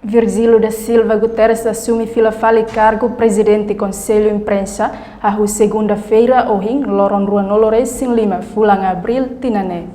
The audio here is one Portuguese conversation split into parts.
Virgílio da Silva Guterres assume fila-fala cargo presidente Conselho Imprensa a segunda-feira ohin loron rua Nolores em Lima, fulang abril tinane.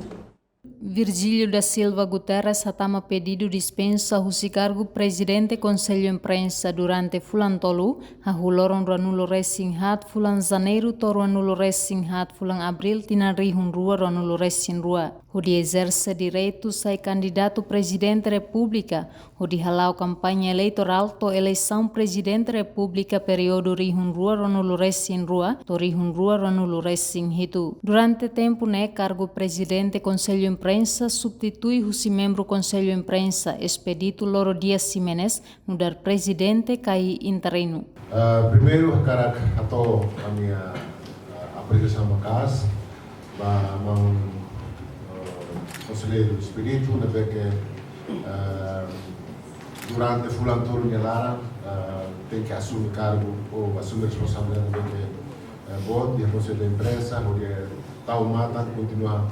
Virgílio da Silva Guterres atama pedido dispensa husi cargo presidente Conselho Imprensa durante fulan tolu a loron rua Nolores hat fulan janeiro to rua Nolores hat fulan abril tinarihun rua rua Nolores rua. Hudi exerce direito sai candidato presidente república, hudi halau campanha eleitoral to eleição presidente república período rihun rua rua Nolores rua to rihun rua rua Nolores hitu. Durante tempo né cargo presidente Conselho Imprensa substitui husi membro Conselho Imprensa expedito Loro Dias Ximenes no dar presidente cai interino. Primeiro, karak atau a minha apreciação macas, conselheiro espírito, na vez que durante fulan turno de Lara tem que assumir cargo ou assumir responsabilidade de voto de conselho de imprensa, onde tal mata continua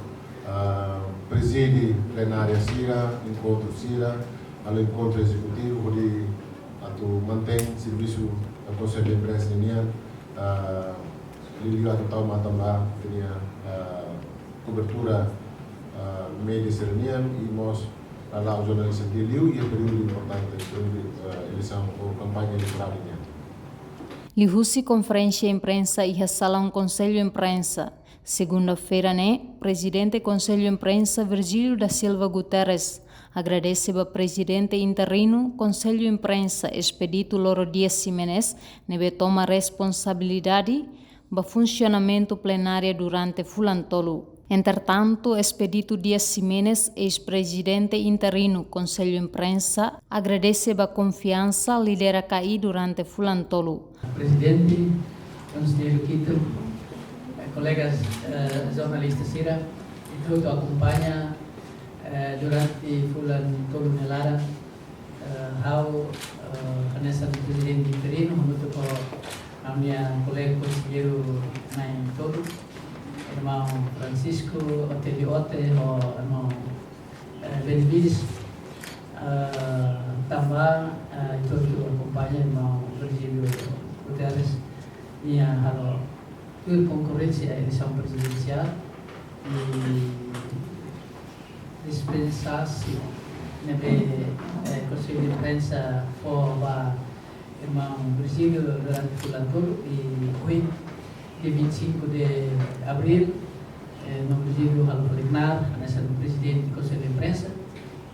preside plenária Sira, encontro Sira, ao encontro executivo, onde mantém serviço do conselho de imprensa ligado tal mata lá tinha cobertura média serenian e nós lá os jornalistas de Liu e o período importante de eleição ou campanha eleitoral. Lihusi conferência imprensa e salão Conselho Imprensa. Segunda-feira, né, presidente Conselho Imprensa Virgílio da Silva Guterres agradece ao presidente interino Conselho Imprensa Expedito Loro Dias Ximenes nebe toma responsabilidade do funcionamento plenário durante fulan tolu. Entretanto, Expedito Dias Ximenes, ex-presidente interino Conselho Imprensa, agradece a confiança lidera KI durante fulan tolu. Presidente, conselheiro Quito, colegas jornalistas Sira, e tudo acompanha durante fulan tolu nelara, how nessa presidente interino, muito com a minha colega conselheiro Naim Todo, irmão Francisco Oteliote, o irmão Benevides, também todo acompanha irmão Virgílio Guterres, minha halo concorrência à eleição presidencial e dispensasse nebe Conselho de Imprensa for irmão Virgílio durante fulan tolu e hoje de 25 de abril no Virgílio halo Polignar nessa presidente do Conselho de Imprensa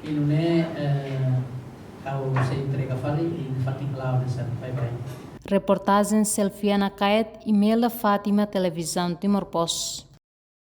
e não é ao se entrega fali e fatim lá nessa bye. Reportagem Selfiana Kaet e Mela Fátima Televisão Timor Post.